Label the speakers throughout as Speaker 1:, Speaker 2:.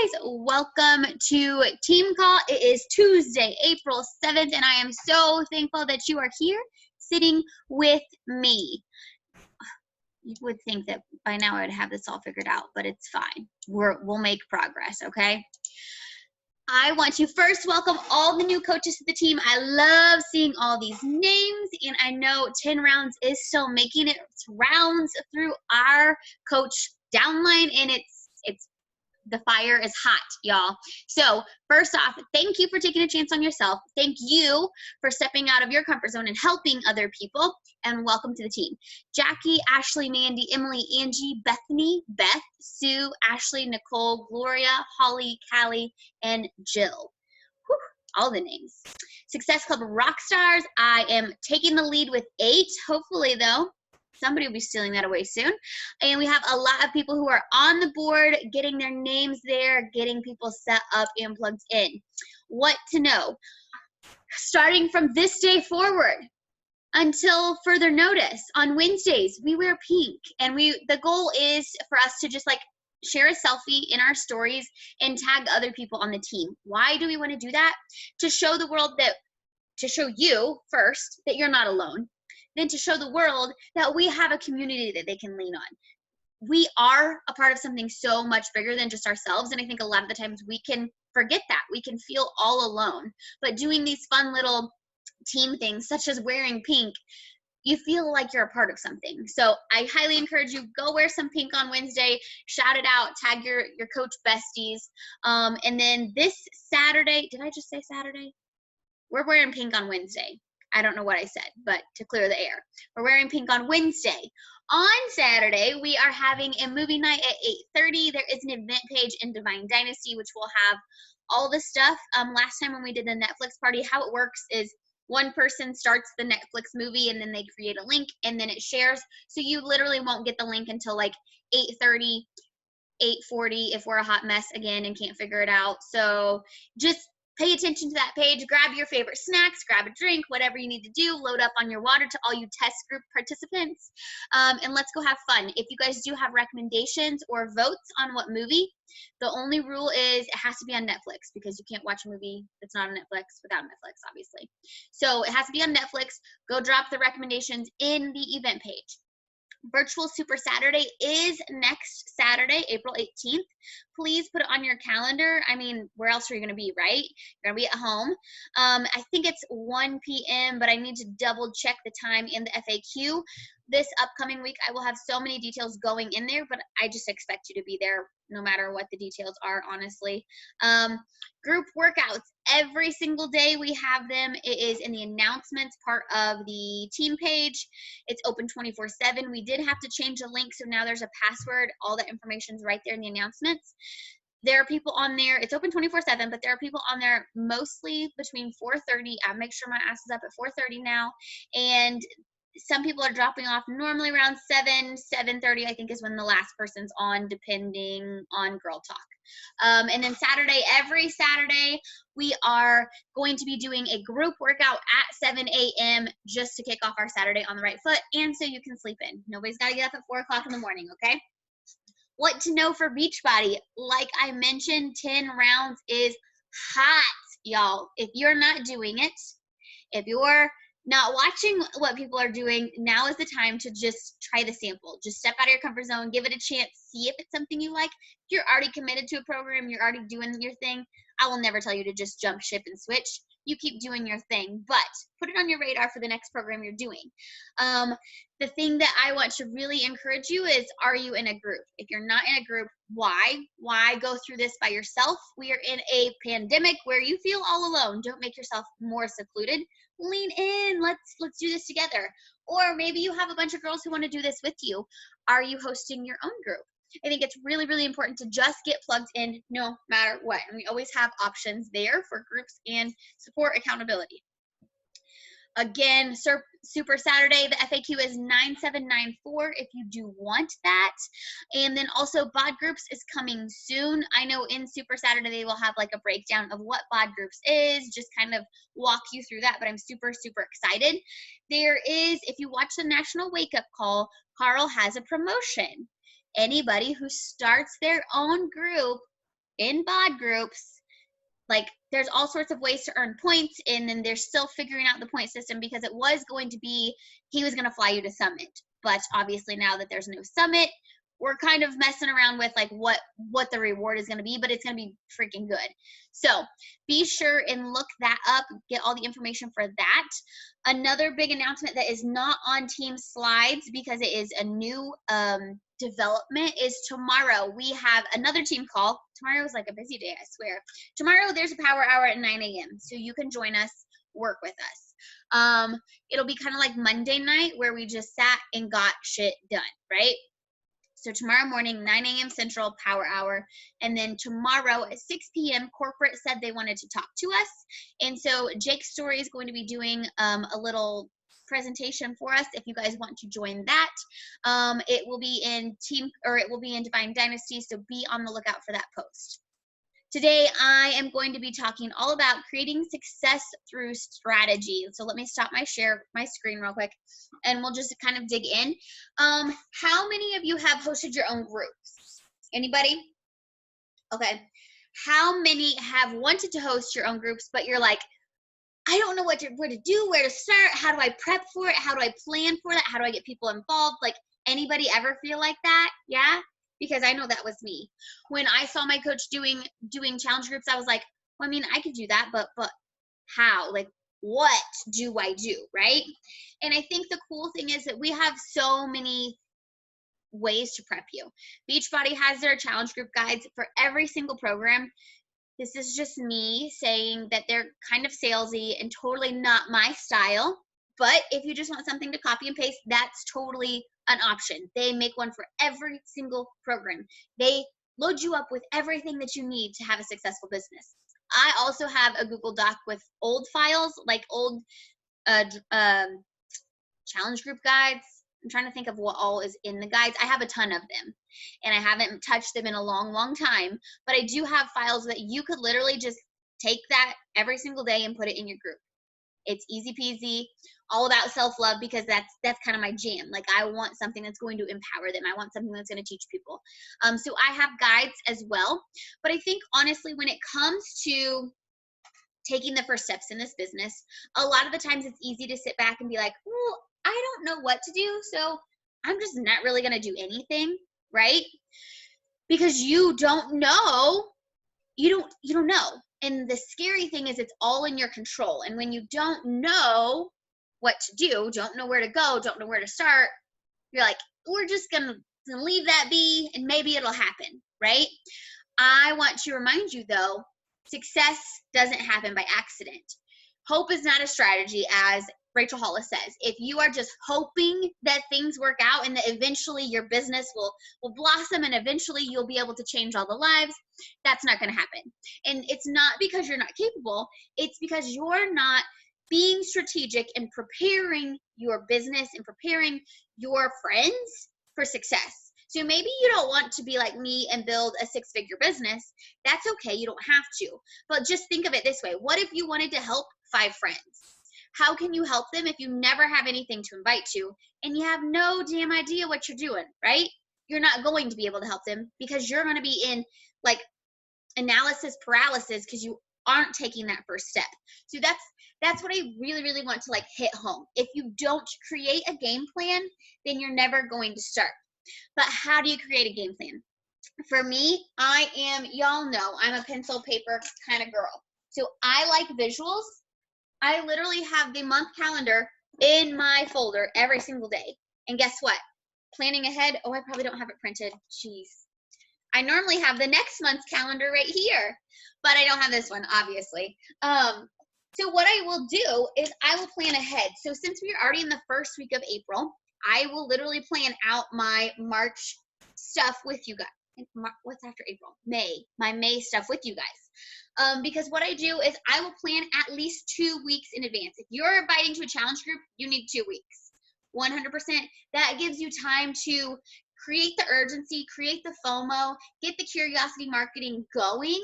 Speaker 1: guys, welcome to Team Call. It is Tuesday, April 7th, and I am so thankful that you are here sitting with me. You would think that by now I would have this all figured out, but it's fine. We'll make progress, okay? I want to first welcome all the new coaches to the team. I love seeing all these names, and I know 10 rounds is still making its rounds through our coach downline, and it's the fire is hot, y'all. So first off, thank you for taking a chance on yourself. Thank you for stepping out of your comfort zone and helping other people, and welcome to the team. Jackie, Ashley, Mandy, Emily, Angie, Bethany, Beth, Sue, Ashley, Nicole, Gloria, Holly, Callie, and Jill. Whew, all the names. Success Club rock stars. I am taking the lead with 8, hopefully though. Somebody will be stealing that away soon. And we have a lot of people who are on the board, getting their names there, getting people set up and plugged in. What to know? Starting from this day forward until further notice, on Wednesdays, we wear pink. And the goal is for us to just like share a selfie in our stories and tag other people on the team. Why do we want to do that? To show the world to show you first that you're not alone. Then to show the world that we have a community that they can lean on. We are a part of something so much bigger than just ourselves, and I think a lot of the times we can forget that. We can feel all alone. But doing these fun little team things, such as wearing pink, you feel like you're a part of something. So I highly encourage you, go wear some pink on Wednesday, shout it out, tag your coach besties. And then this Saturday, did I just say Saturday? We're wearing pink on Wednesday. I don't know what I said, but to clear the air. We're wearing pink on Wednesday. On Saturday, we are having a movie night at 8:30. There is an event page in Divine Dynasty, which will have all the stuff. Last time when we did the Netflix party, how it works is one person starts the Netflix movie, and then they create a link, and then it shares. So you literally won't get the link until like 8:30, 8:40 if we're a hot mess again and can't figure it out. So just pay attention to that page, grab your favorite snacks, grab a drink, whatever you need to do, load up on your water to all you test group participants, and let's go have fun. If you guys do have recommendations or votes on what movie, the only rule is it has to be on Netflix, because you can't watch a movie that's not on Netflix without Netflix, obviously. So it has to be on Netflix. Go drop the recommendations in the event page. Virtual Super Saturday is next Saturday, April 18th. Please put it on your calendar. I mean, where else are you going to be, right? You're going to be at home. I think it's 1 p.m., but I need to double check the time in the FAQ. This upcoming week, I will have so many details going in there, but I just expect you to be there no matter what the details are, honestly. Group workouts. Every single day we have them. It is in the announcements part of the team page. It's open 24/7. We did have to change the link, so now there's a password. All the information's right there in the announcements. There are people on there. It's open 24/7, but there are people on there mostly between 4:30. I make sure my ass is up at 4:30 now, and some people are dropping off normally around 7:30, I think is when the last person's on, depending on Girl Talk. And then Saturday, every Saturday, we are going to be doing a group workout at 7 a.m. just to kick off our Saturday on the right foot, and so you can sleep in. Nobody's got to get up at 4 o'clock in the morning, okay? What to know for Beachbody? Like I mentioned, 10 rounds is hot, y'all. If you're not doing it, if you're not watching what people are doing, now is the time to just try the sample. Just step out of your comfort zone, give it a chance, see if it's something you like. If you're already committed to a program, you're already doing your thing, I will never tell you to just jump ship and switch. You keep doing your thing, but put it on your radar for the next program you're doing. The thing that I want to really encourage you is, are you in a group? If you're not in a group, why? Why go through this by yourself? We are in a pandemic where you feel all alone. Don't make yourself more secluded. Lean in. Let's do this together. Or maybe you have a bunch of girls who want to do this with you. Are you hosting your own group? I think it's really, really important to just get plugged in no matter what. And we always have options there for groups and support accountability. Again, Super Saturday, the FAQ is 9794 if you do want that. And then also bod groups is coming soon. I know in Super Saturday they will have like a breakdown of what bod groups is, just kind of walk you through that, but I'm super, super excited. There is, if you watch the National Wake Up Call, Carl has a promotion. Anybody who starts their own group in bod groups, like there's all sorts of ways to earn points, and then they're still figuring out the point system, because it was going to be, he was going to fly you to Summit, but obviously now that there's no Summit, we're kind of messing around with like what the reward is going to be, but it's going to be freaking good. So be sure and look that up, get all the information for that. Another big announcement that is not on team slides because it is a new development is tomorrow we have another team call. Tomorrow is like a busy day, I swear. Tomorrow there's a power hour at 9 a.m. so you can join us, work with us. It'll be kind of like Monday night where we just sat and got shit done, right? So tomorrow morning, 9 a.m. Central, power hour. And then tomorrow at 6 p.m., corporate said they wanted to talk to us. And so Jake Story is going to be doing a little presentation for us if you guys want to join that. It will be in Divine Dynasty, so be on the lookout for that post. Today, I am going to be talking all about creating success through strategy. So let me stop my screen real quick, and we'll just kind of dig in. How many of you have hosted your own groups? Anybody? Okay. How many have wanted to host your own groups, but you're like, I don't know where to do, where to start, how do I prep for it, how do I plan for that, how do I get people involved? Like, anybody ever feel like that? Yeah? Because I know that was me. When I saw my coach doing challenge groups, I was like, well, I mean, I could do that, but how? Like, what do I do, right? And I think the cool thing is that we have so many ways to prep you. Beachbody has their challenge group guides for every single program. This is just me saying that they're kind of salesy and totally not my style. But if you just want something to copy and paste, that's totally an option. They make one for every single program. They load you up with everything that you need to have a successful business. I also have a Google Doc with old files, like old challenge group guides. I'm trying to think of what all is in the guides. I have a ton of them, and I haven't touched them in a long, long time. But I do have files that you could literally just take that every single day and put it in your group. It's easy peasy, all about self-love, because that's kind of my jam. Like, I want something that's going to empower them. I want something that's going to teach people. So I have guides as well. But I think, honestly, when it comes to taking the first steps in this business, a lot of the times it's easy to sit back and be like, well, I don't know what to do, so I'm just not really going to do anything, right? Because you don't know. You don't know. And the scary thing is it's all in your control. And when you don't know what to do, don't know where to go, don't know where to start, you're like, we're just going to leave that be, and maybe it'll happen, right? I want to remind you, though, success doesn't happen by accident. Hope is not a strategy, as Rachel Hollis says. If you are just hoping that things work out and that eventually your business will blossom and eventually you'll be able to change all the lives, that's not going to happen. And it's not because you're not capable. It's because you're not being strategic and preparing your business and preparing your friends for success. So maybe you don't want to be like me and build a 6-figure business. That's okay. You don't have to. But just think of it this way. What if you wanted to help 5 friends? How can you help them if you never have anything to invite to and you have no damn idea what you're doing, right? You're not going to be able to help them because you're going to be in like analysis paralysis because you aren't taking that first step. So that's what I really, really want to like hit home. If you don't create a game plan, then you're never going to start. But how do you create a game plan? For me, y'all know, I'm a pencil paper kind of girl. So I like visuals. I literally have the month calendar in my folder every single day. And guess what? Planning ahead. Oh, I probably don't have it printed. Jeez. I normally have the next month's calendar right here, but I don't have this one, obviously. So what I will do is I will plan ahead. So since we're already in the first week of April, I will literally plan out my March stuff with you guys. What's after April? May. My May stuff with you guys. Because what I do is I will plan at least 2 weeks in advance. If you're inviting to a challenge group, you need 2 weeks. 100%. That gives you time to create the urgency, create the FOMO, get the curiosity marketing going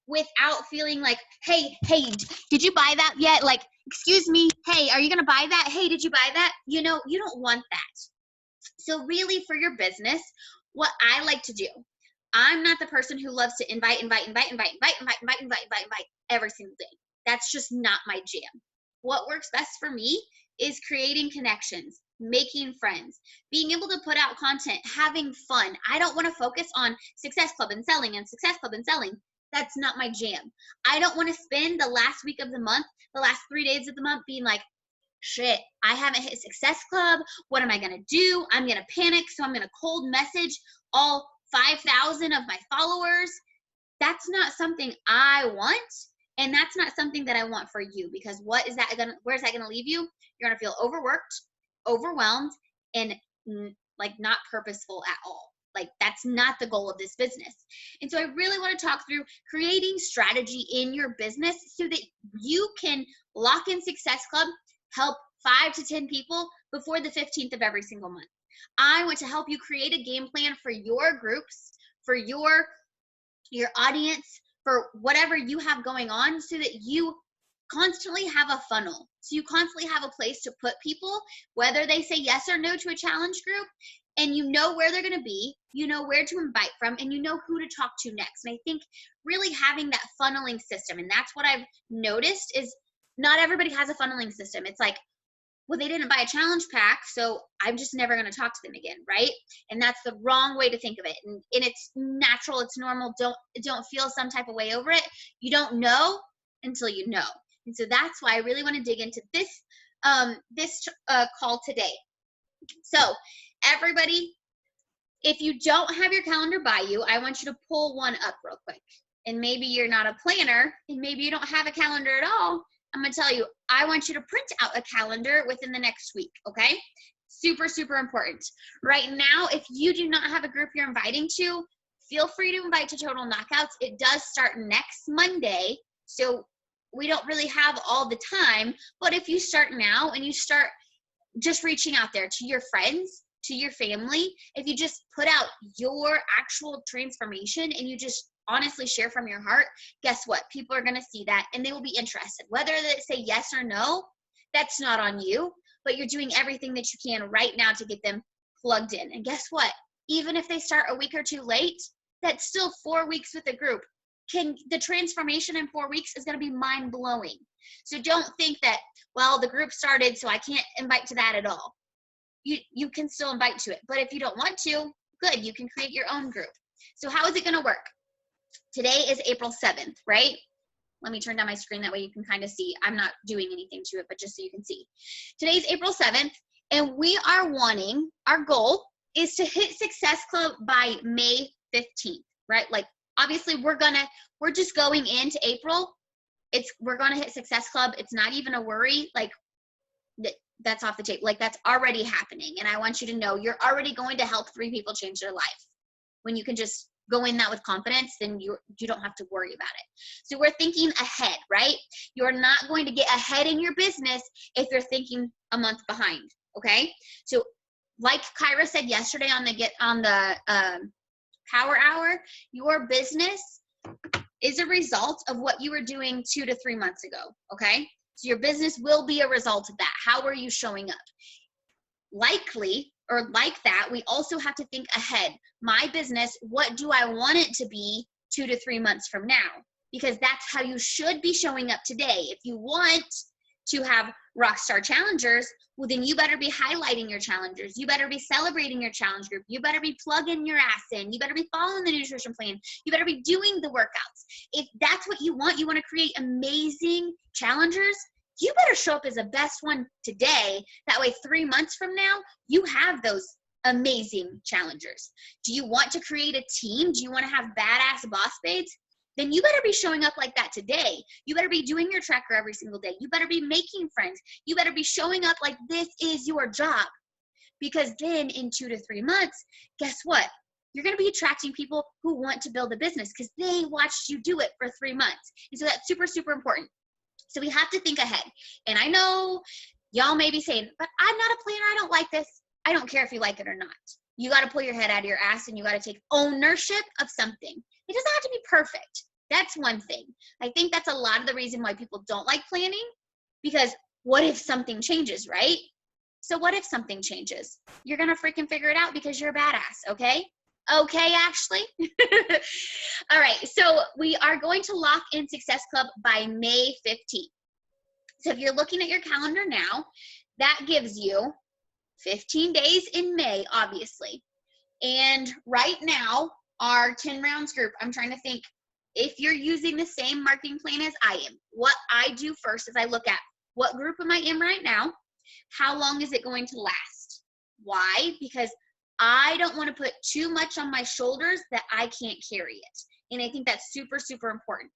Speaker 1: without feeling like, hey, did you buy that yet? Like, excuse me, hey, are you going to buy that? Hey, did you buy that? You know, you don't want that. So really for your business, what I like to do, I'm not the person who loves to invite every single day. That's just not my jam. What works best for me is creating connections, making friends, being able to put out content, having fun. I don't want to focus on Success Club and selling and Success Club and selling. That's not my jam. I don't want to spend the last week of the month, the last 3 days of the month being like, shit, I haven't hit Success Club. What am I going to do? I'm going to panic. So I'm going to cold message all 5,000 of my followers. That's not something I want. And that's not something that I want for you, because where's that going to leave you? You're going to feel overworked, overwhelmed, and like not purposeful at all. Like that's not the goal of this business. And so I really want to talk through creating strategy in your business so that you can lock in Success Club, help 5 to 10 people before the 15th of every single month. I want to help you create a game plan for your groups, for your audience, for whatever you have going on, so that you constantly have a funnel. So you constantly have a place to put people, whether they say yes or no to a challenge group, and you know where they're going to be, you know where to invite from, and you know who to talk to next. And I think really having that funneling system, and that's what I've noticed, is not everybody has a funneling system. It's like, well, they didn't buy a challenge pack, so I'm just never going to talk to them again, right? And that's the wrong way to think of it. And it's natural, it's normal. Don't feel some type of way over it. You don't know until you know. And so that's why I really want to dig into this call today. So everybody, if you don't have your calendar by you, I want you to pull one up real quick. And maybe you're not a planner, and maybe you don't have a calendar at all. I'm going to tell you, I want you to print out a calendar within the next week, okay? Super, super important. Right now, if you do not have a group you're inviting to, feel free to invite to Total Knockouts. It does start next Monday, so we don't really have all the time, but if you start now and you start just reaching out there to your friends, to your family, if you just put out your actual transformation and you just honestly share from your heart, guess what? People are going to see that and they will be interested. Whether they say yes or no, that's not on you, but you're doing everything that you can right now to get them plugged in. And guess what? Even if they start a week or two late, that's still 4 weeks with the group. The transformation in 4 weeks is going to be mind-blowing. So don't think that, well, the group started, so I can't invite to that at all. You can still invite to it. But if you don't want to, good, you can create your own group. So how is it going to work? Today is April 7th, right? Let me turn down my screen, that way you can kind of see. I'm not doing anything to it, but just so you can see. Today's April 7th, and we are wanting, our goal is to hit Success Club by May 15th, right? Like, obviously, we're just going into April. We're going to hit Success Club. It's not even a worry. Like, that's off the table. Like, that's already happening. And I want you to know you're already going to help 3 people change their life. When you can just go in that with confidence, then you don't have to worry about it. So we're thinking ahead, right? You're not going to get ahead in your business if you're thinking a month behind, okay? So like Kyra said yesterday on the Power Hour, your business is a result of what you were doing 2 to 3 months ago, okay? So your business will be a result of that. How are you showing up? Likely, or like that, we also have to think ahead. My business, what do I want it to be 2 to 3 months from now? Because that's how you should be showing up today. If you want to have rockstar challengers, well, then you better be highlighting your challengers. You better be celebrating your challenge group. You better be plugging your ass in. You better be following the nutrition plan. You better be doing the workouts. If that's what you want to create amazing challengers, you better show up as the best one today. That way, 3 months from now, you have those amazing challengers. Do you want to create a team? Do you want to have badass boss babes? Then you better be showing up like that today. You better be doing your tracker every single day. You better be making friends. You better be showing up like this is your job. Because then in 2 to 3 months, guess what? You're going to be attracting people who want to build a business because they watched you do it for 3 months. And so that's super, super important. So we have to think ahead. And I know y'all may be saying, but I'm not a planner. I don't like this. I don't care if you like it or not. You got to pull your head out of your ass and you got to take ownership of something. It doesn't have to be perfect. That's one thing. I think that's a lot of the reason why people don't like planning, because what if something changes, right? So what if something changes? You're going to freaking figure it out because you're a badass, okay? Okay, Ashley? All right, so we are going to lock in Success Club by May 15th. So if you're looking at your calendar now, that gives you 15 days in May, obviously. And right now, our 10 rounds group, I'm trying to think if you're using the same marketing plan as I am. What I do first is I look at what group am I in right now? How long is it going to last? Why? Because I don't want to put too much on my shoulders that I can't carry it. And I think that's super, super important.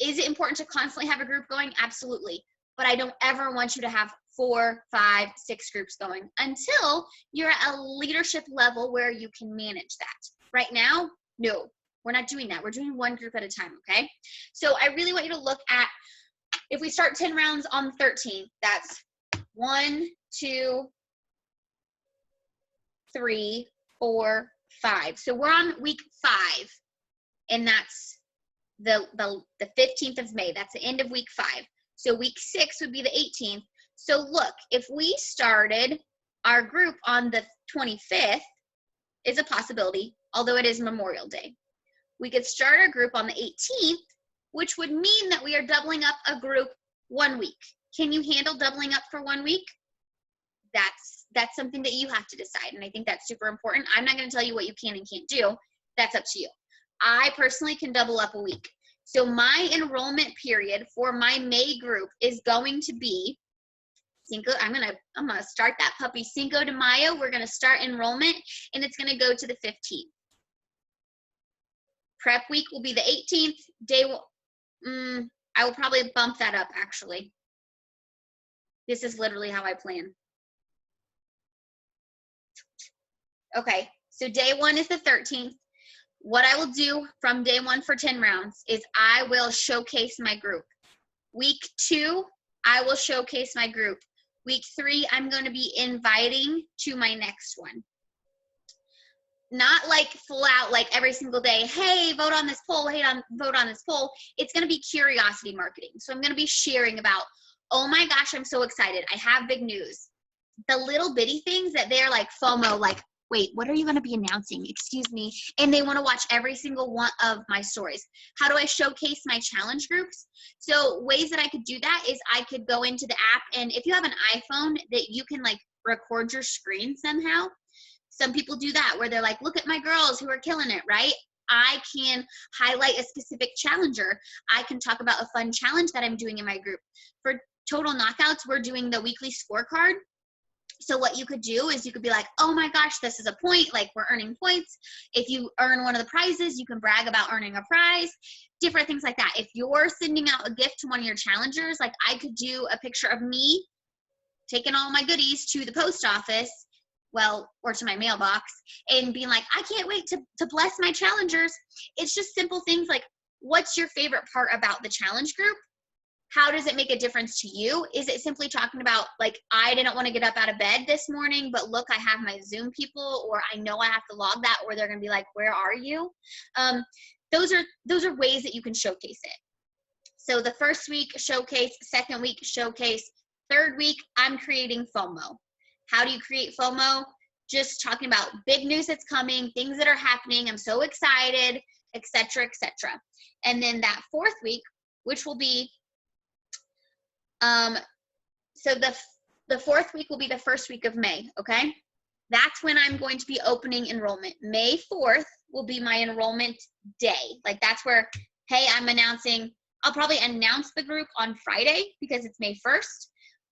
Speaker 1: Is it important to constantly have a group going? Absolutely. But I don't ever want you to have 4, 5, 6 groups going until you're at a leadership level where you can manage that. Right now, no, we're not doing that. We're doing one group at a time, okay? So I really want you to look at, if we start 10 rounds on the 13th, that's 1, 2, 3, 4, 5. So we're on week 5, and that's the 15th of May. That's the end of week 5. So week 6 would be the 18th. So look, if we started our group on the 25th, is a possibility, although it is Memorial Day. We could start our group on the 18th, which would mean that we are doubling up a group 1 week. Can you handle doubling up for 1 week? That's something that you have to decide, and I think that's super important. I'm not going to tell you what you can and can't do. That's up to you. I personally can double up a week. So my enrollment period for my May group is going to be Cinco. I'm gonna start that puppy Cinco de Mayo. We're gonna start enrollment, and it's gonna go to the 15th. Prep week will be the 18th. I will probably bump that up, actually. This is literally how I plan. Okay, so day 1 is the 13th. What I will do from day 1 for 10 rounds is I will showcase my group. Week 2, I will showcase my group. Week 3, I'm going to be inviting to my next one. Not like full out, like every single day, hey, vote on this poll, hey, vote on this poll. It's going to be curiosity marketing. So I'm going to be sharing about, oh my gosh, I'm so excited. I have big news. The little bitty things that they're like FOMO, like, wait, what are you going to be announcing? Excuse me. And they want to watch every single one of my stories. How do I showcase my challenge groups? So ways that I could do that is I could go into the app, and if you have an iPhone that you can like record your screen somehow, some people do that where they're like, look at my girls who are killing it, right? I can highlight a specific challenger. I can talk about a fun challenge that I'm doing in my group. For Total Knockouts, we're doing the weekly scorecard. So what you could do is you could be like, oh my gosh, this is a point, like we're earning points. If you earn one of the prizes, you can brag about earning a prize, different things like that. If you're sending out a gift to one of your challengers, like I could do a picture of me taking all my goodies to the post office, well, or to my mailbox, and being like, I can't wait to bless my challengers. It's just simple things like, what's your favorite part about the challenge group? How does it make a difference to you? Is it simply talking about like, I didn't want to get up out of bed this morning, but look, I have my Zoom people, or I know I have to log that, or they're going to be like, where are you? Those are ways that you can showcase it. So the first week, showcase. Second week, showcase. Third week, I'm creating FOMO. How do you create FOMO? Just talking about big news that's coming, things that are happening. I'm so excited, etc., etc. And then that fourth week, which will be so the fourth week will be the first week of May, okay? That's when I'm going to be opening enrollment. May 4th will be my enrollment day. Like that's where, hey, I'm announcing, I'll probably announce the group on Friday because it's May 1st.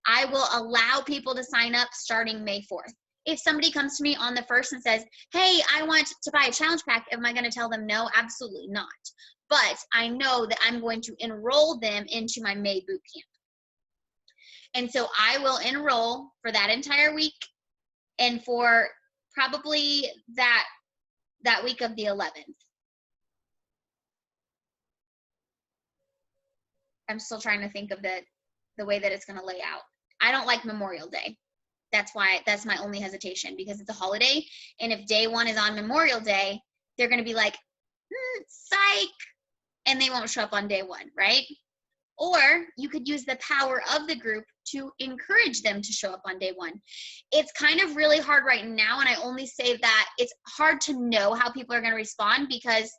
Speaker 1: I will allow people to sign up starting May 4th. If somebody comes to me on the 1st and says, hey, I want to buy a challenge pack, am I going to tell them no? Absolutely not. But I know that I'm going to enroll them into my May boot camp. And so I will enroll for that entire week and for probably that week of the 11th. I'm still trying to think of the way that it's going to lay out. I don't like Memorial Day. That's my only hesitation, because it's a holiday. And if day 1 is on Memorial Day, they're going to be like, psych, and they won't show up on day 1, right? Or you could use the power of the group to encourage them to show up on day one. It's kind of really hard right now, and I only say that it's hard to know how people are going to respond because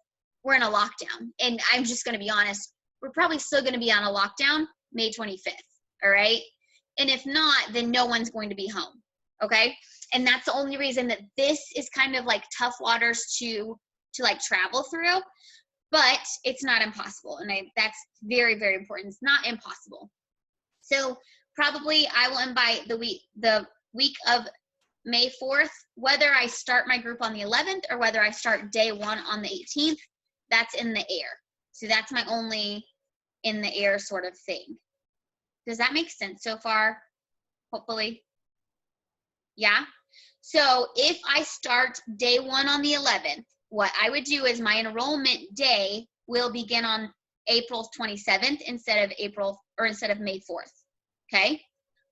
Speaker 1: we're in a lockdown. And I'm just going to be honest, we're probably still going to be on a lockdown May 25th, all right? And if not, then no one's going to be home, okay? And that's the only reason that this is kind of like tough waters to like travel through. But it's not impossible, and that's very, very important. It's not impossible. So probably I will invite the week of May 4th, whether I start my group on the 11th or whether I start day one on the 18th, that's in the air. So that's my only in the air sort of thing. Does that make sense so far? Hopefully. Yeah? So if I start day one on the 11th, what I would do is my enrollment day will begin on April 27th instead of May 4th, okay?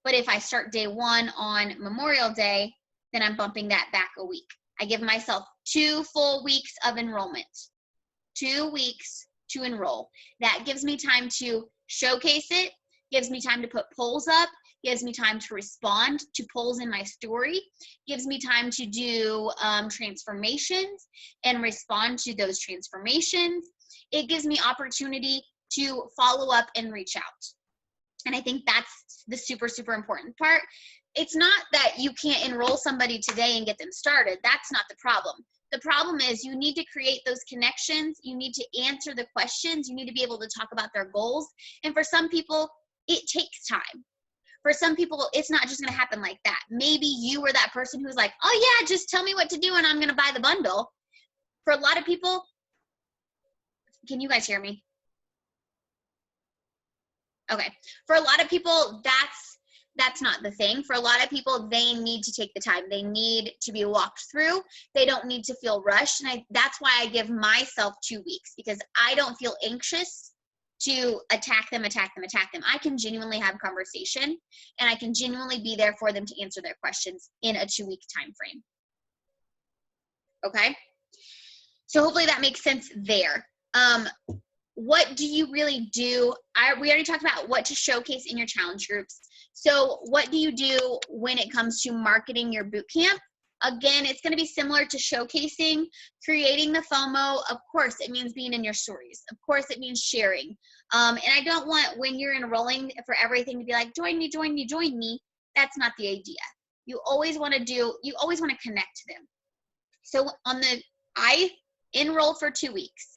Speaker 1: But if I start day one on Memorial Day, then I'm bumping that back a week. I give myself 2 full weeks of enrollment, 2 weeks to enroll. That gives me time to showcase it, gives me time to put polls up, gives me time to respond to polls in my story, gives me time to do transformations and respond to those transformations. It gives me opportunity to follow up and reach out. And I think that's the super, super important part. It's not that you can't enroll somebody today and get them started. That's not the problem. The problem is you need to create those connections. You need to answer the questions. You need to be able to talk about their goals. And for some people, it takes time. For some people, it's not just going to happen like that. Maybe you were that person who's like, oh yeah, just tell me what to do and I'm going to buy the bundle. For a lot of people, can you guys hear me? Okay. For a lot of people, that's not the thing. For a lot of people, they need to take the time. They need to be walked through. They don't need to feel rushed. And that's why I give myself 2 weeks, because I don't feel anxious to attack them. I can genuinely have conversation, and I can genuinely be there for them to answer their questions in a 2-week time frame. Okay? So hopefully that makes sense there. What do you really do? We already talked about what to showcase in your challenge groups. So what do you do when it comes to marketing your boot camp? Again, it's going to be similar to showcasing, creating the FOMO. Of course, it means being in your stories. Of course, it means sharing. And I don't want, when you're enrolling, for everything to be like, join me, join me, join me. That's not the idea. You always want to connect to them. So I enroll for 2 weeks.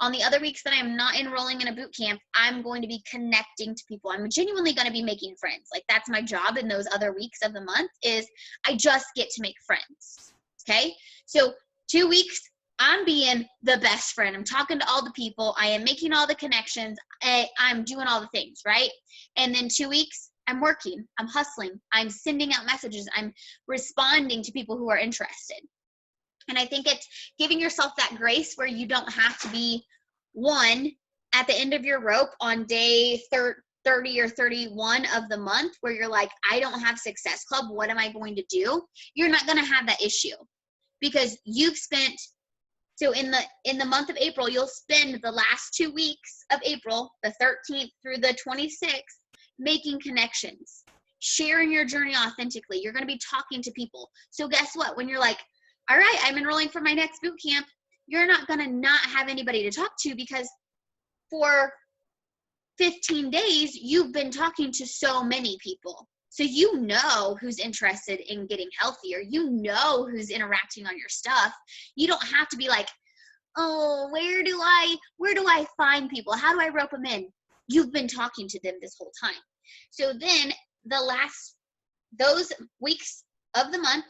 Speaker 1: On the other weeks that I'm not enrolling in a boot camp, I'm going to be connecting to people. I'm genuinely going to be making friends. Like, that's my job in those other weeks of the month, is I just get to make friends. Okay? So 2 weeks, I'm being the best friend. I'm talking to all the people. I am making all the connections. I'm doing all the things, right? And then 2 weeks, I'm working. I'm hustling. I'm sending out messages. I'm responding to people who are interested. And I think it's giving yourself that grace where you don't have to be one at the end of your rope on day 30 or 31 of the month where you're like, I don't have Success Club. What am I going to do? You're not going to have that issue, because you've spent, so in the month of April, you'll spend the last 2 weeks of April, the 13th through the 26th, making connections, sharing your journey authentically. You're going to be talking to people. So guess what? When you're like, all right, I'm enrolling for my next boot camp, you're not going to not have anybody to talk to, because for 15 days, you've been talking to so many people. So you know who's interested in getting healthier. You know who's interacting on your stuff. You don't have to be like, oh, where do I find people? How do I rope them in? You've been talking to them this whole time. So then those weeks of the month,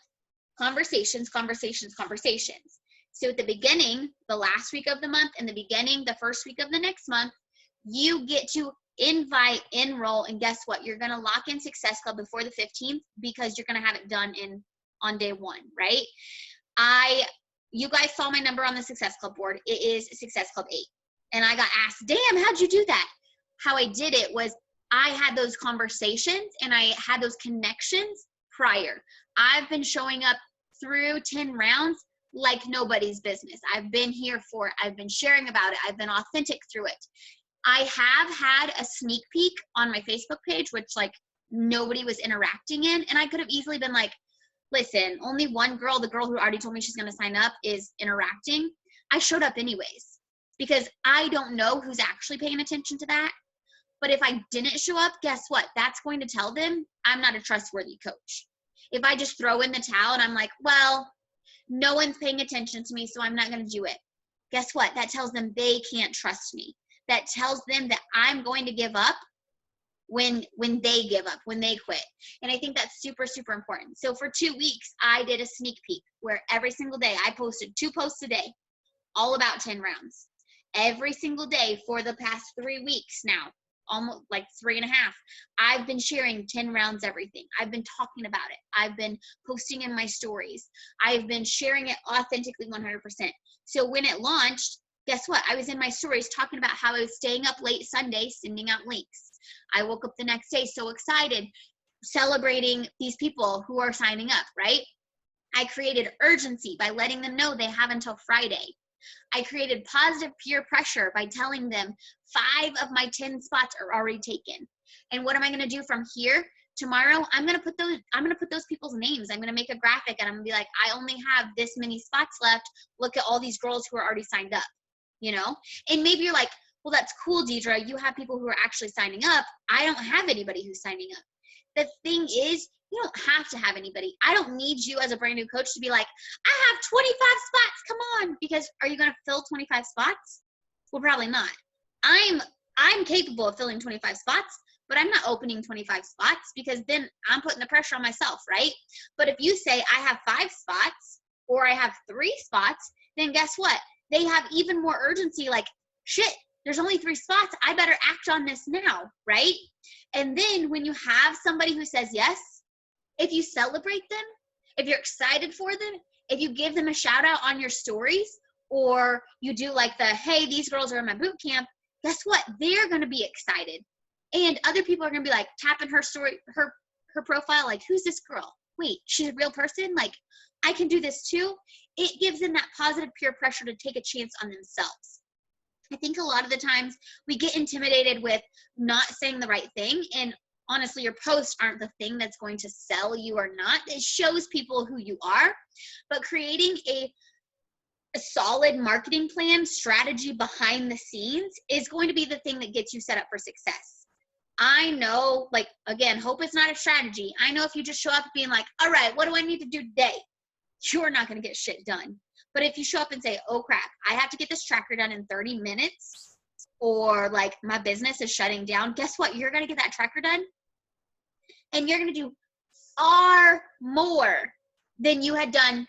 Speaker 1: conversations. So at the beginning, the last week of the month, and the first week of the next month, you get to enroll, and guess what? You're going to lock in Success Club before the 15th, because you're going to have it done on day one, right? You guys saw my number on the Success Club board. It is Success Club 8. And I got asked, damn, how'd you do that? How I did it was I had those conversations and I had those connections prior. I've been showing up through 10 rounds like nobody's business. I've been here for it. I've been sharing about it. I've been authentic through it. I have had a sneak peek on my Facebook page, which like nobody was interacting in. And I could have easily been like, listen, only one girl, the girl who already told me she's going to sign up, is interacting. I showed up anyways because I don't know who's actually paying attention to that. But if I didn't show up, guess what? That's going to tell them I'm not a trustworthy coach. If I just throw in the towel and I'm like, well, no one's paying attention to me, so I'm not going to do it. Guess what? That tells them they can't trust me. That tells them that I'm going to give up when they give up, when they quit. And I think that's super, super important. So for 2 weeks, I did a sneak peek where every single day I posted 2 posts a day, all about 10 rounds. Every single day for the past 3 weeks now, almost like 3.5, I've been sharing 10 rounds everything. I've been talking about it. I've been posting in my stories. I've been sharing it authentically 100%. So when it launched, guess what? I was in my stories talking about how I was staying up late Sunday, sending out links. I woke up the next day so excited, celebrating these people who are signing up, right? I created urgency by letting them know they have until Friday. I created positive peer pressure by telling them 5 of my 10 spots are already taken. And what am I going to do from here? Tomorrow, I'm going to put those people's names. I'm going to make a graphic and I'm going to be like, I only have this many spots left. Look at all these girls who are already signed up, you know? And maybe you're like, well, that's cool, Deidre. You have people who are actually signing up. I don't have anybody who's signing up. The thing is, you don't have to have anybody. I don't need you as a brand new coach to be like, I have 25 spots, come on. Because are you going to fill 25 spots? Well, probably not. I'm capable of filling 25 spots, but I'm not opening 25 spots because then I'm putting the pressure on myself, right? But if you say I have 5 spots or I have 3 spots, then guess what? They have even more urgency, like, shit, there's only 3 spots. I better act on this now, right? And then when you have somebody who says yes, if you celebrate them, if you're excited for them, if you give them a shout out on your stories, or you do like the, hey, these girls are in my boot camp, guess what? They're going to be excited. And other people are going to be like tapping her story, her profile, like, who's this girl? Wait, she's a real person? Like, I can do this too. It gives them that positive peer pressure to take a chance on themselves. I think a lot of the times we get intimidated with not saying the right thing, and honestly, your posts aren't the thing that's going to sell you or not. It shows people who you are, but creating a solid marketing plan, strategy behind the scenes is going to be the thing that gets you set up for success. I know, like, again, hope is not a strategy. I know if you just show up being like, all right, what do I need to do today? You're not going to get shit done. But if you show up and say, oh crap, I have to get this tracker done in 30 minutes, or like my business is shutting down, guess what? You're going to get that tracker done and you're going to do far more than you had done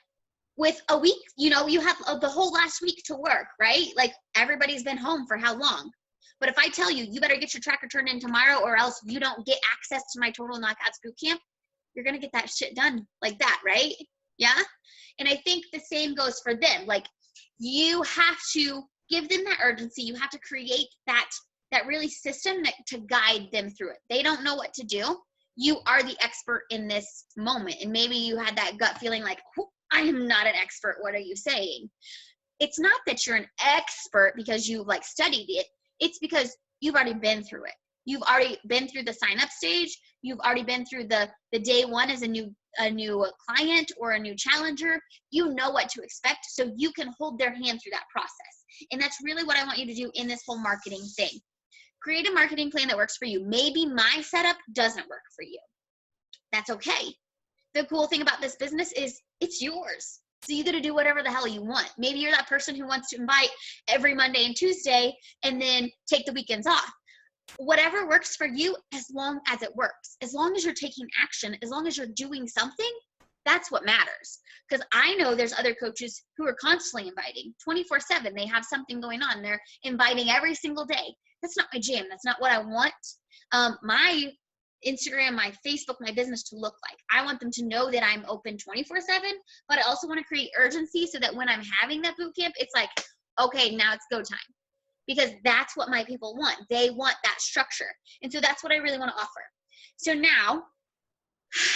Speaker 1: with a week. You know, you have the whole last week to work, right? Like, everybody's been home for how long? But if I tell you, you better get your tracker turned in tomorrow or else you don't get access to my Total Knockouts Bootcamp, you're going to get that shit done like that, right? Yeah. And I think the same goes for them. Like, you have to give them that urgency. You have to create that really system to guide them through it. They don't know what to do. You are the expert in this moment. And maybe you had that gut feeling like, I am not an expert. What are you saying? It's not that you're an expert because you like studied it. It's because you've already been through it. You've already been through the sign up stage. You've already been through the day one as a new client or a new challenger. You know what to expect, so you can hold their hand through that process. And that's really what I want you to do in this whole marketing thing. Create a marketing plan that works for you. Maybe my setup doesn't work for you. That's okay. The cool thing about this business is it's yours. So you got to do whatever the hell you want. Maybe you're that person who wants to invite every Monday and Tuesday and then take the weekends off. Whatever works for you, as long as it works, as long as you're taking action, as long as you're doing something, that's what matters. Because I know there's other coaches who are constantly inviting 24/7. They have something going on. They're inviting every single day. That's not my jam. That's not what I want my Instagram, my Facebook, my business to look like. I want them to know that I'm open 24/7, but I also want to create urgency so that when I'm having that boot camp, it's like, okay, now it's go time. Because that's what my people want. They want that structure. And so that's what I really want to offer. So now,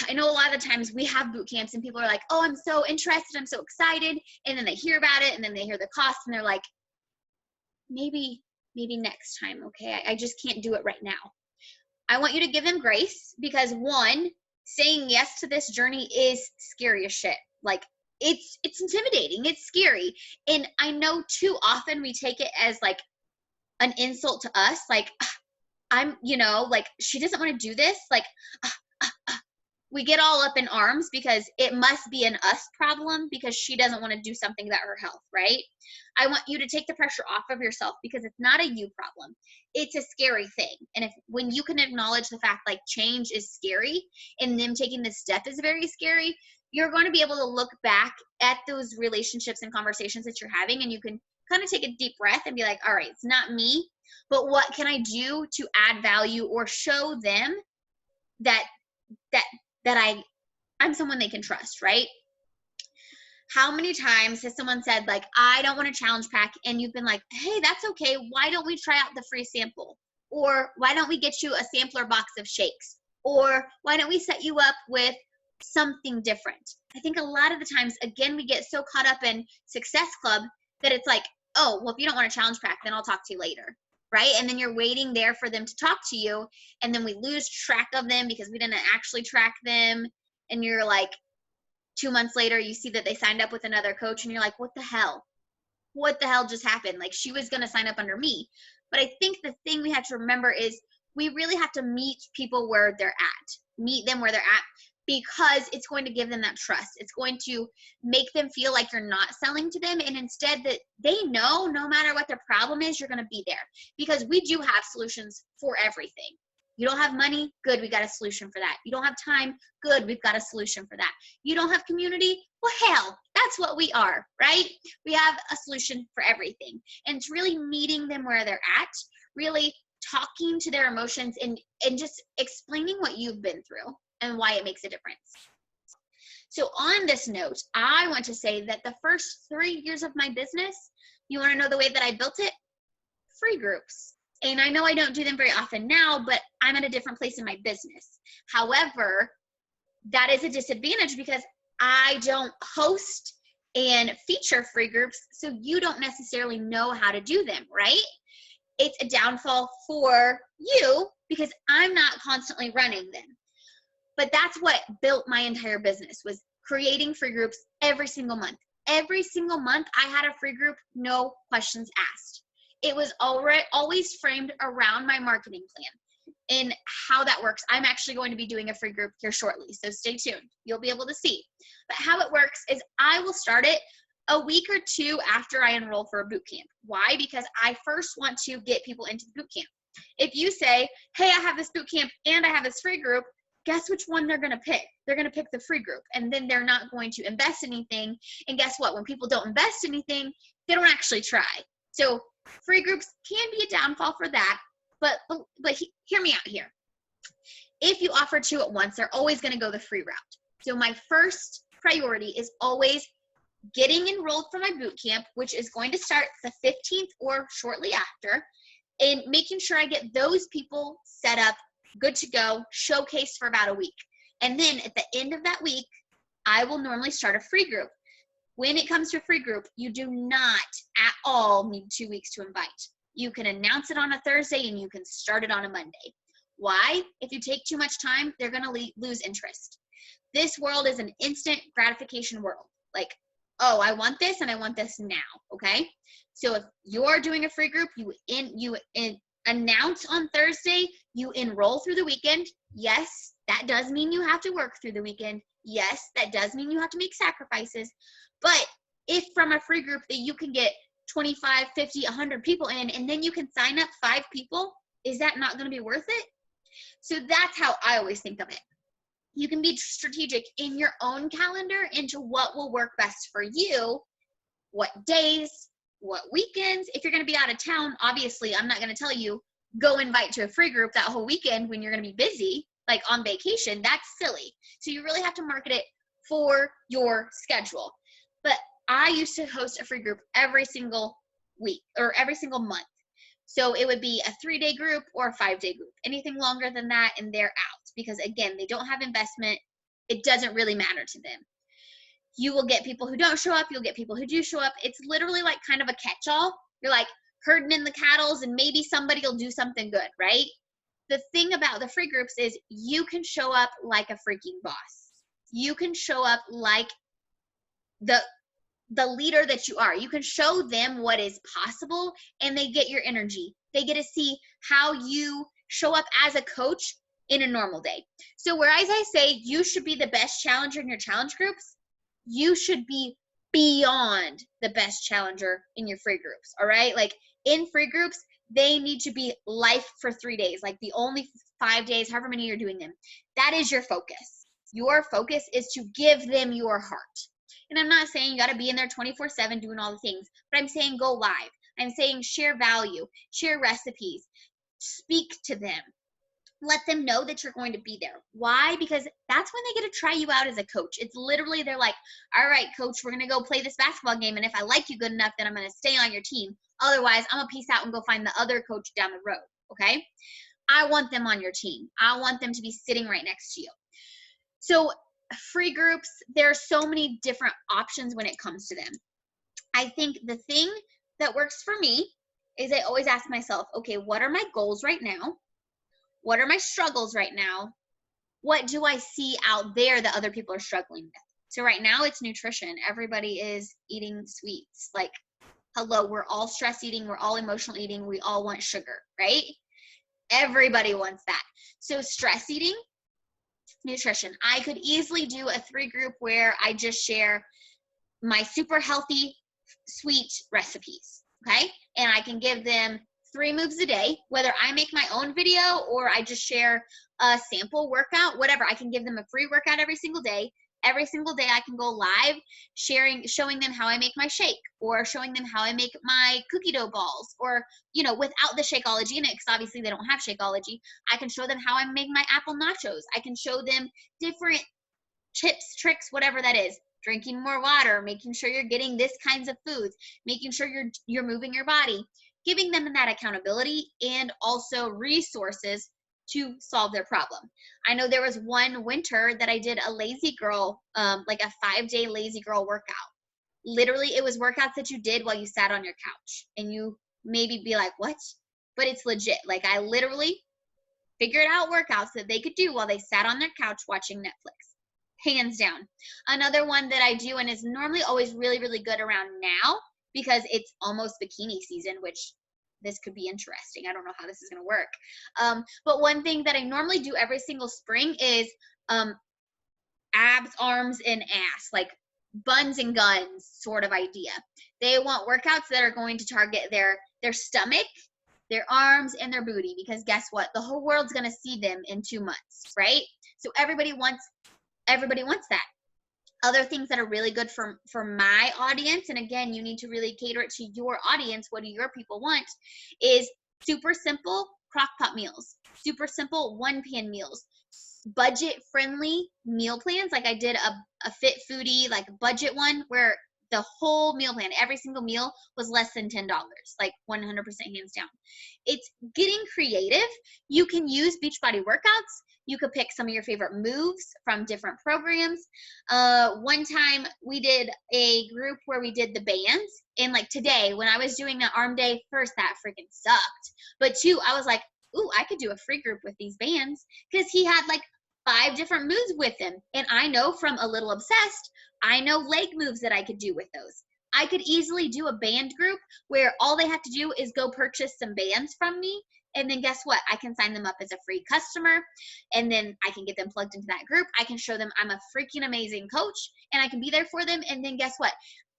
Speaker 1: I know a lot of the times we have boot camps and people are like, oh, I'm so interested, I'm so excited. And then they hear about it and then they hear the cost and they're like, maybe maybe next time, okay? I just can't do it right now. I want you to give them grace because one, saying yes to this journey is scary as shit. Like it's intimidating, it's scary. And I know too often we take it as like an insult to us, like I'm, like she doesn't want to do this, like we get all up in arms because it must be an us problem because she doesn't want to do something about her health, right? I want you to take the pressure off of yourself because it's not a you problem. It's a scary thing. And when you can acknowledge the fact like change is scary and them taking this step is very scary, you're going to be able to look back at those relationships and conversations that you're having, and you can kind of take a deep breath and be like, all right, it's not me, but what can I do to add value or show them that I'm someone they can trust, right? How many times has someone said like, I don't want a challenge pack, and you've been like, hey, that's okay. Why don't we try out the free sample? Or why don't we get you a sampler box of shakes? Or why don't we set you up with something different? I think a lot of the times, again, we get so caught up in Success Club that it's like, oh, well, if you don't want a challenge pack, then I'll talk to you later, right? And then you're waiting there for them to talk to you, and then we lose track of them because we didn't actually track them. And you're like, 2 months later, you see that they signed up with another coach, and you're like, what the hell? What the hell just happened? Like, she was going to sign up under me. But I think the thing we have to remember is we really have to meet people where they're at, meet them where they're at, because it's going to give them that trust. It's going to make them feel like you're not selling to them, and instead that they know no matter what their problem is, you're going to be there, because we do have solutions for everything. You don't have money? Good, we got a solution for that. You don't have time? Good, we've got a solution for that. You don't have community? Well, hell, that's what we are, right? We have a solution for everything. And it's really meeting them where they're at, really talking to their emotions and just explaining what you've been through and why it makes a difference. So on this note, I want to say that the first 3 years of my business, you want to know the way that I built it? Free groups. And I know I don't do them very often now, but I'm at a different place in my business. However, that is a disadvantage because I don't host and feature free groups, so you don't necessarily know how to do them, right? It's a downfall for you because I'm not constantly running them. But that's what built my entire business, was creating free groups every single month. Every single month I had a free group, no questions asked. It was always framed around my marketing plan and how that works. I'm actually going to be doing a free group here shortly, so stay tuned. You'll be able to see. But how it works is I will start it a week or two after I enroll for a boot camp. Why? Because I first want to get people into the boot camp. If you say, hey, I have this boot camp and I have this free group, guess which one they're going to pick? They're going to pick the free group, and then they're not going to invest anything. And guess what? When people don't invest anything, they don't actually try. So free groups can be a downfall for that, but hear me out here. If you offer two at once, they're always going to go the free route. So my first priority is always getting enrolled for my boot camp, which is going to start the 15th or shortly after, and making sure I get those people set up, good to go, showcased for about a week. And then at the end of that week, I will normally start a free group. When it comes to a free group, you do not at all need 2 weeks to invite. You can announce it on a Thursday and you can start it on a Monday. Why? If you take too much time, they're going to lose interest. This world is an instant gratification world. Like, oh, I want this and I want this now, okay? So if you're doing a free group, you announce on Thursday, you enroll through the weekend. Yes, that does mean you have to work through the weekend. Yes, that does mean you have to make sacrifices. But if from a free group that you can get 25, 50, 100 people in, and then you can sign up 5 people, is that not going to be worth it? So that's how I always think of it. You can be strategic in your own calendar into what will work best for you, what days, what weekends. If you're going to be out of town, obviously, I'm not going to tell you, go invite to a free group that whole weekend when you're going to be busy, like on vacation. That's silly. So you really have to market it for your schedule. But I used to host a free group every single week or every single month. So it would be a 3-day group or a 5-day group. Anything longer than that and they're out, because again, they don't have investment. It doesn't really matter to them. You will get people who don't show up. You'll get people who do show up. It's literally like kind of a catch-all. You're like, herding in the cattles and maybe somebody will do something good, right? The thing about the free groups is you can show up like a freaking boss. You can show up like the leader that you are. You can show them what is possible and they get your energy. They get to see how you show up as a coach in a normal day. So whereas I say you should be the best challenger in your challenge groups, you should be beyond the best challenger in your free groups. All right? Like in free groups, they need to be life for 3 days, like the only 5 days, however many you're doing them. That is your focus. Your focus is to give them your heart. And I'm not saying you got to be in there 24/7 doing all the things, but I'm saying go live. I'm saying share value, share recipes, speak to them. Let them know that you're going to be there. Why? Because that's when they get to try you out as a coach. It's literally, they're like, all right, coach, we're going to go play this basketball game. And if I like you good enough, then I'm going to stay on your team. Otherwise, I'm going to peace out and go find the other coach down the road. Okay? I want them on your team. I want them to be sitting right next to you. So free groups, there are so many different options when it comes to them. I think the thing that works for me is I always ask myself, okay, what are my goals right now? What are my struggles right now? What do I see out there that other people are struggling with? So right now it's nutrition. Everybody is eating sweets. Like, hello, we're all stress eating. We're all emotional eating. We all want sugar, right? Everybody wants that. So stress eating, nutrition. I could easily do a 3 group where I just share my super healthy sweet recipes, okay? And I can give them 3 moves a day, whether I make my own video or I just share a sample workout, whatever. I can give them a free workout every single day. Every single day I can go live showing them how I make my shake, or showing them how I make my cookie dough balls, or, you know, without the Shakeology in it, because obviously they don't have Shakeology. I can show them how I make my apple nachos. I can show them different tips, tricks, whatever that is. Drinking more water, making sure you're getting this kinds of foods, making sure you're moving your body, giving them that accountability and also resources to solve their problem. I know there was one winter that I did a lazy girl, like a 5-day lazy girl workout. Literally, it was workouts that you did while you sat on your couch, and you maybe be like, what? But it's legit. Like, I literally figured out workouts that they could do while they sat on their couch watching Netflix. Hands down. Another one that I do, and is normally always really, really good around now, because it's almost bikini season, which this could be interesting. I don't know how this is going to work. But one thing that I normally do every single spring is abs, arms, and ass, like buns and guns sort of idea. They want workouts that are going to target their stomach, their arms, and their booty, because guess what? The whole world's going to see them in 2 months, right? So everybody wants that. Other things that are really good for my audience, and again, you need to really cater it to your audience, what do your people want, is super simple crock pot meals, super simple one-pan meals, budget-friendly meal plans. Like I did a Fit Foodie, like budget one, where the whole meal plan, every single meal was less than $10, like 100% hands down. It's getting creative. You can use Beachbody workouts. You could pick some of your favorite moves from different programs. One time we did a group where we did the bands. And like today, when I was doing the arm day, first, that freaking sucked. But 2, I was like, ooh, I could do a free group with these bands, because he had like 5 different moves with him. And I know from A Little Obsessed, I know leg moves that I could do with those. I could easily do a band group where all they have to do is go purchase some bands from me. And then guess what? I can sign them up as a free customer, and then I can get them plugged into that group. I can show them I'm a freaking amazing coach, and I can be there for them. And then guess what?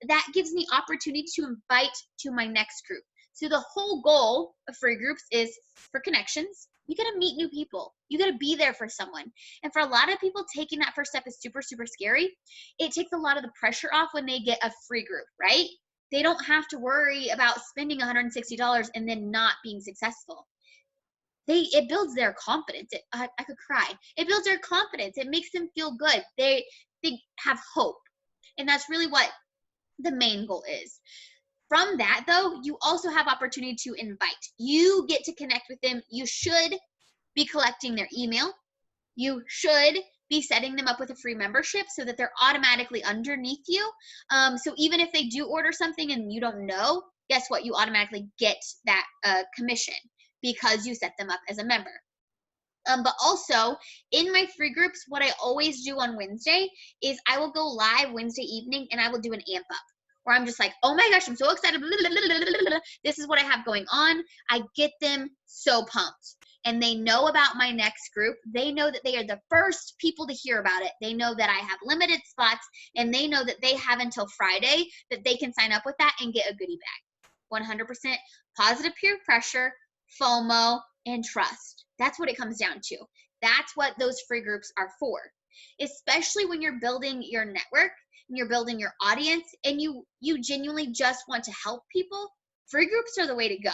Speaker 1: That gives me opportunity to invite to my next group. So the whole goal of free groups is for connections. You got to meet new people. You got to be there for someone. And for a lot of people, taking that first step is super, super scary. It takes a lot of the pressure off when they get a free group, right? They don't have to worry about spending $160 and then not being successful. It builds their confidence. I could cry. It builds their confidence. It makes them feel good. They have hope. And that's really what the main goal is. From that, though, you also have opportunity to invite. You get to connect with them. You should be collecting their email. You should be setting them up with a free membership so that they're automatically underneath you. So even if they do order something and you don't know, guess what? You automatically get that commission because you set them up as a member. But also in my free groups, what I always do on Wednesday is I will go live Wednesday evening and I will do an amp up where I'm just like, oh my gosh, I'm so excited. This is what I have going on. I get them so pumped. And they know about my next group. They know that they are the first people to hear about it. They know that I have limited spots, and they know that they have until Friday that they can sign up with that and get a goodie bag. 100% positive peer pressure, FOMO, and trust. That's what it comes down to. That's what those free groups are for. Especially when you're building your network and you're building your audience and you genuinely just want to help people, free groups are the way to go.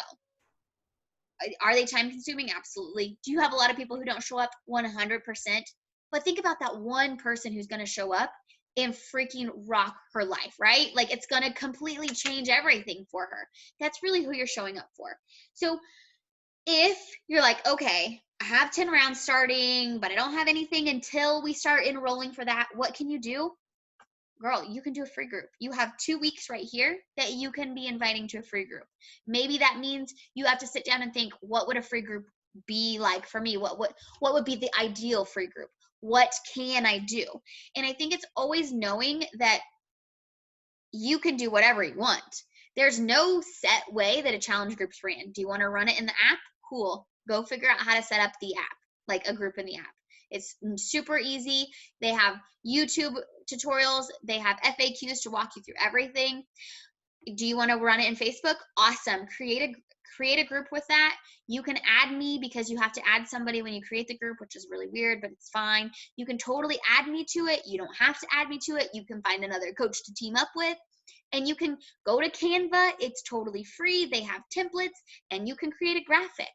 Speaker 1: Are they time consuming? Absolutely. Do you have a lot of people who don't show up? 100%. But think about that one person who's going to show up and freaking rock her life, right? Like it's going to completely change everything for her. That's really who you're showing up for. So if you're like, okay, I have 10 rounds starting, but I don't have anything until we start enrolling for that, what can you do? Girl, you can do a free group. You have 2 weeks right here that you can be inviting to a free group. Maybe that means you have to sit down and think, what would a free group be like for me? What would be the ideal free group? What can I do? And I think it's always knowing that you can do whatever you want. There's no set way that a challenge group's ran. Do you want to run it in the app? Cool. Go figure out how to set up the app, like a group in the app. It's super easy. They have YouTube tutorials. They have FAQs to walk you through everything. Do you want to run it in Facebook? Awesome. Create a group with that. You can add me because you have to add somebody when you create the group, which is really weird, but it's fine. You can totally add me to it. You don't have to add me to it. You can find another coach to team up with. And you can go to Canva. It's totally free. They have templates, and you can create a graphic.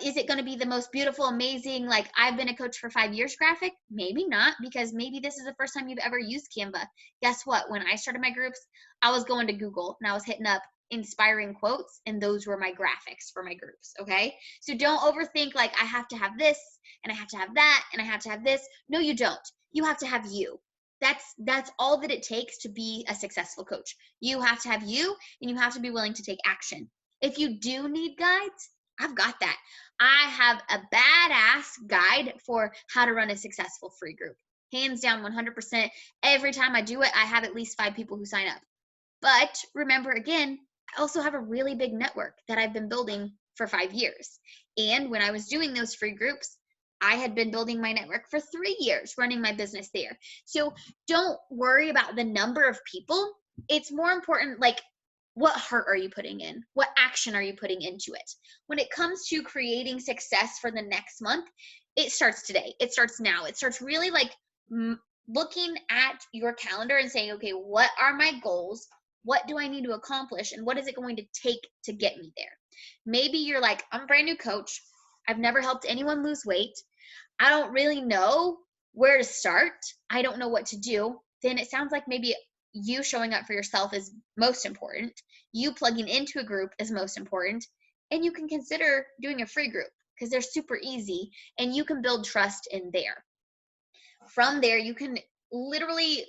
Speaker 1: Is it going to be the most beautiful, amazing, like I've been a coach for 5 years graphic? Maybe not, because maybe this is the first time you've ever used Canva. Guess what? When I started my groups, I was going to Google and I was hitting up inspiring quotes, and those were my graphics for my groups. Okay. So don't overthink like I have to have this and I have to have that and I have to have this. No, you don't. You have to have you. That's all that it takes to be a successful coach. You have to have you, and you have to be willing to take action. If you do need guides, I've got that. I have a badass guide for how to run a successful free group. Hands down, 100%. Every time I do it, I have at least 5 people who sign up. But remember, again, I also have a really big network that I've been building for 5 years. And when I was doing those free groups, I had been building my network for 3 years, running my business there. So don't worry about the number of people. It's more important, like, what heart are you putting in? What action are you putting into it? When it comes to creating success for the next month, it starts today. It starts now. It starts really like looking at your calendar and saying, okay, what are my goals? What do I need to accomplish? And what is it going to take to get me there? Maybe you're like, I'm a brand new coach. I've never helped anyone lose weight. I don't really know where to start. I don't know what to do. Then it sounds like maybe you showing up for yourself is most important. You plugging into a group is most important. And you can consider doing a free group because they're super easy and you can build trust in there. From there, you can literally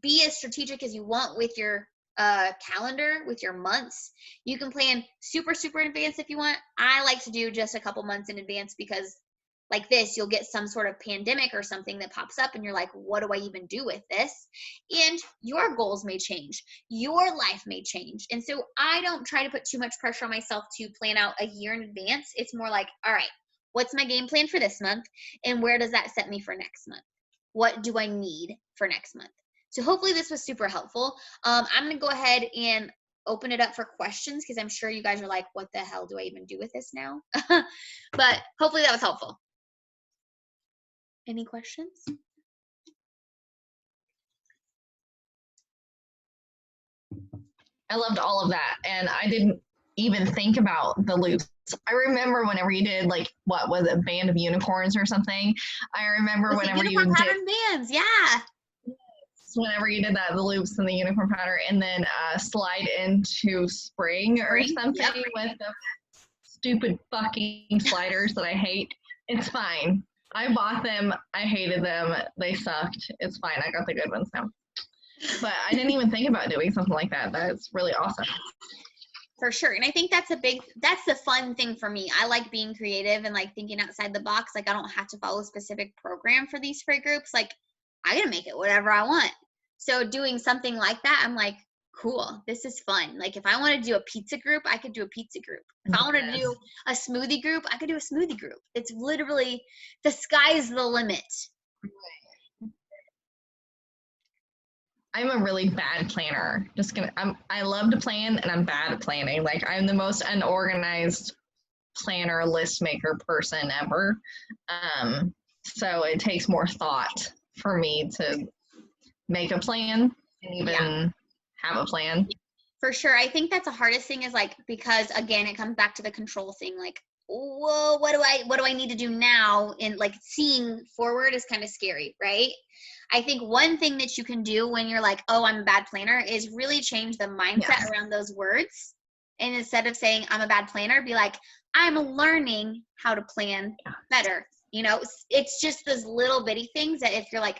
Speaker 1: be as strategic as you want with your calendar, with your months. You can plan super in advance if you want. I like to do just a couple months in advance because like this, you'll get some sort of pandemic or something that pops up and you're like, what do I even do with this? And your goals may change. Your life may change. And so I don't try to put too much pressure on myself to plan out a year in advance. It's more like, all right, what's my game plan for this month? And where does that set me for next month? What do I need for next month? So hopefully this was super helpful. I'm going to go ahead and open it up for questions because I'm sure you guys are like, what the hell do I even do with this now? But hopefully that was helpful. Any questions?
Speaker 2: I loved all of that. And I didn't even think about the loops. I remember whenever you did like, what was it, Band of Unicorns or something? I remember whenever you did
Speaker 1: pattern bands, yeah.
Speaker 2: Whenever you did that, the loops and the unicorn pattern, and then slide into spring or something. Yep. With the stupid fucking sliders that I hate. It's fine. I bought them. I hated them. They sucked. It's fine. I got the good ones now. But I didn't even think about doing something like that. That's really awesome.
Speaker 1: For sure. And I think that's the fun thing for me. I like being creative and like thinking outside the box. Like I don't have to follow a specific program for these free groups. Like I gotta make it whatever I want. So doing something like that, I'm like, cool, this is fun. Like if I want to do a pizza group, I could do a pizza group. If I want to do a smoothie group, I could do a smoothie group. It's literally the sky's the limit.
Speaker 2: I'm a really bad planner. I love to plan and I'm bad at planning. Like I'm the most unorganized planner, list maker person ever. So it takes more thought for me to make a plan and even have a plan.
Speaker 1: For sure. I think that's the hardest thing is like, because again, it comes back to the control thing. Like, whoa, what do I need to do now? And like seeing forward is kind of scary, right? I think one thing that you can do when you're like, oh, I'm a bad planner is really change the mindset around those words. And instead of saying I'm a bad planner, be like, I'm learning how to plan better. You know, it's just those little bitty things that if you're like,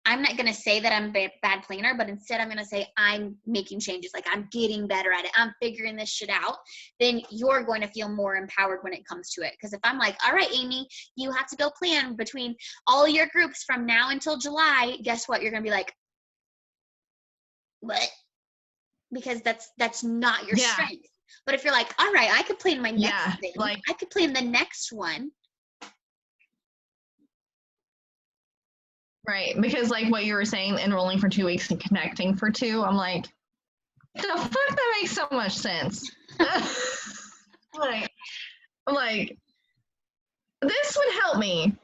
Speaker 1: I'm not going to say that I'm a bad planner, but instead I'm going to say I'm making changes. Like I'm getting better at it. I'm figuring this shit out. Then you're going to feel more empowered when it comes to it. Because if I'm like, all right, Amy, you have to go plan between all your groups from now until July. Guess what? You're going to be like, what? Because that's not your strength. But if you're like, all right, I could plan my next thing. Like I could plan the next one.
Speaker 2: Right, because like what you were saying, enrolling for 2 weeks and connecting for 2, I'm like, the fuck, that makes so much sense. like, this would help me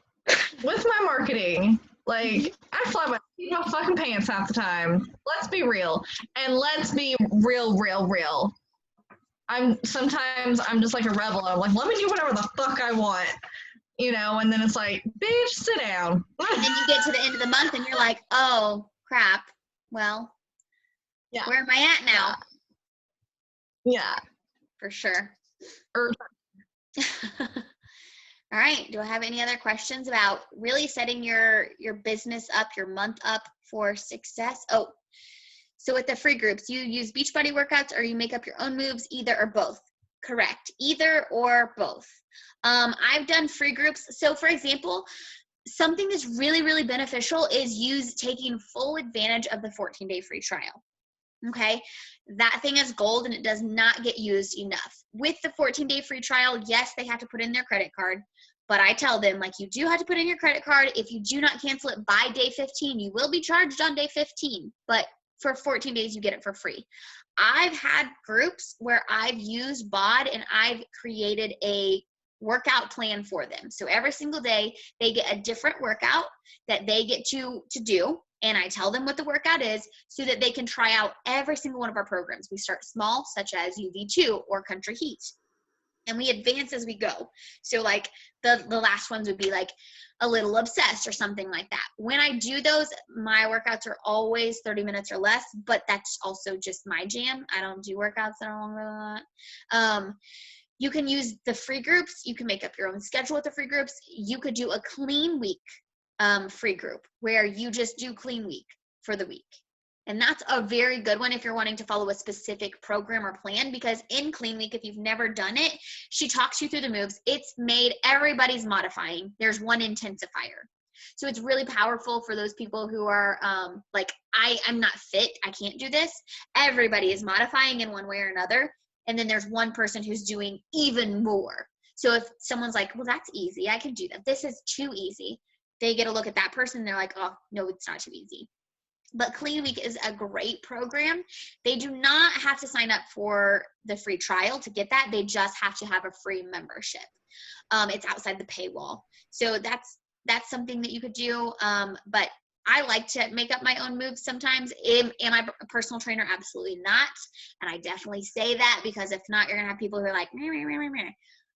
Speaker 2: with my marketing. Like, I fly by my fucking pants half the time. Let's be real. And let's be real. Sometimes I'm just like a rebel. I'm like, let me do whatever the fuck I want. You know, and then it's like, bitch, sit down.
Speaker 1: And then you get to the end of the month and you're like, oh, crap. Well, where am I at now?
Speaker 2: Yeah.
Speaker 1: For sure. All right. Do I have any other questions about really setting your business up, your month up for success? Oh, so with the free groups, you use Beachbody workouts or you make up your own moves, either or both? Correct. Either or both. I've done free groups. So for example, something that's really, really beneficial is taking full advantage of the 14-day free trial. Okay. That thing is gold and it does not get used enough. With the 14-day free trial, yes, they have to put in their credit card, but I tell them like you do have to put in your credit card. If you do not cancel it by day 15, you will be charged on day 15, but for 14 days, you get it for free. I've had groups where I've used BOD and I've created a workout plan for them. So every single day they get a different workout that they get to do. And I tell them what the workout is so that they can try out every single one of our programs. We start small, such as UV2 or Country Heat. And we advance as we go. So like the last ones would be like a little obsessed or something like that. When I do those, my workouts are always 30 minutes or less, but that's also just my jam. I don't do workouts that are longer than that. You can use the free groups. You can make up your own schedule with the free groups. You could do a clean week free group where you just do clean week for the week. And that's a very good one if you're wanting to follow a specific program or plan, because in Clean Week, if you've never done it, she talks you through the moves. It's made everybody's modifying. There's one intensifier. So it's really powerful for those people who are like, I'm not fit. I can't do this. Everybody is modifying in one way or another. And then there's one person who's doing even more. So if someone's like, well, that's easy, I can do that. This is too easy. They get a look at that person and they're like, oh, no, it's not too easy. But Clean Week is a great program. They do not have to sign up for the free trial to get that. They just have to have a free membership. It's outside the paywall. So that's something that you could do. But I like to make up my own moves sometimes. Am I a personal trainer? Absolutely not. And I definitely say that because if not, you're going to have people who are like, meh, meh, meh, meh, meh.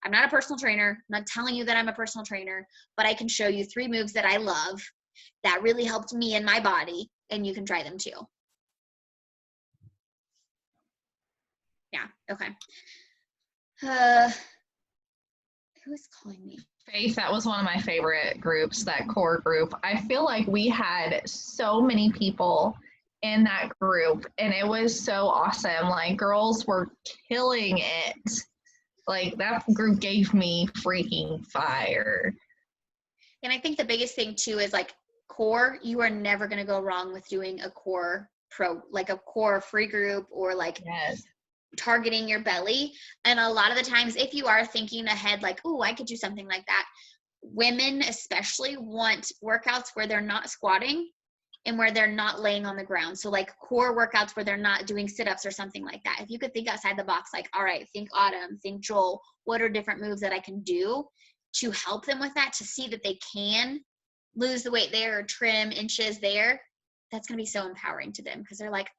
Speaker 1: I'm not a personal trainer. I'm not telling you that I'm a personal trainer, but I can show you 3 moves that I love that really helped me and my body, and you can try them too. Yeah, okay. Who's calling me?
Speaker 2: Faith, that was one of my favorite groups, that core group. I feel like we had so many people in that group, and it was so awesome. Like, girls were killing it. Like, that group gave me freaking fire.
Speaker 1: And I think the biggest thing too is like core, you are never going to go wrong with doing a core like a core free group, or like
Speaker 2: Yes.
Speaker 1: targeting your belly. And a lot of the times, if you are thinking ahead, like, oh, I could do something like that, women especially want workouts where they're not squatting and where they're not laying on the ground. So like core workouts where they're not doing sit-ups or something like that. If you could think outside the box, like, all right, think Autumn, think Joel, what are different moves that I can do to help them with that, to see that they can lose the weight there or trim inches there, that's going to be so empowering to them, because they're like,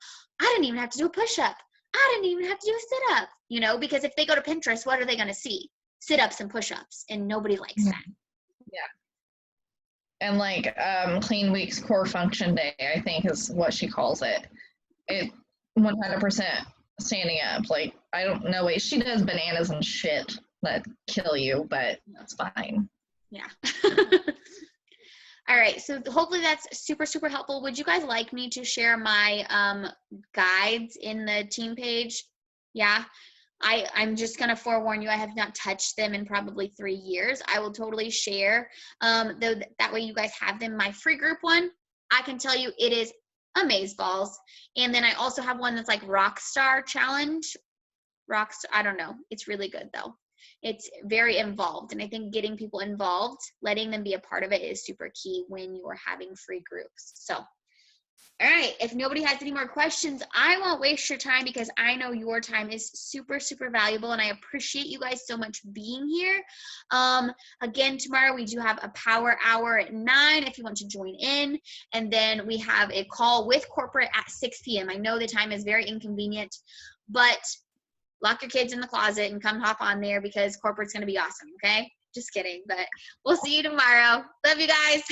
Speaker 1: I didn't even have to do a push-up. I didn't even have to do a sit-up, you know, because if they go to Pinterest, what are they going to see? Sit-ups and push-ups, and nobody likes that.
Speaker 2: Yeah. And like Clean Week's core function day, I think is what she calls it. It 100% standing up. Like, I don't know, she does bananas and shit that kill you, but that's fine.
Speaker 1: Yeah. All right, so hopefully that's super, super helpful. Would you guys like me to share my guides in the team page? Yeah. I'm just going to forewarn you, I have not touched them in probably 3 years. I will totally share. Though that way you guys have them. My free group one, I can tell you it is amazeballs. And then I also have one that's like Rockstar Challenge. Rockstar, I don't know. It's really good though. It's very involved. And I think getting people involved, letting them be a part of it, is super key when you're having free groups. So, all right, if nobody has any more questions, I won't waste your time, because I know your time is super, super valuable, and I appreciate you guys so much being here. Again, tomorrow we do have a power hour at 9 if you want to join in, and then we have a call with corporate at 6 p.m. I know the time is very inconvenient, but lock your kids in the closet and come hop on there, because corporate's going to be awesome, okay? Just kidding, but we'll see you tomorrow. Love you guys.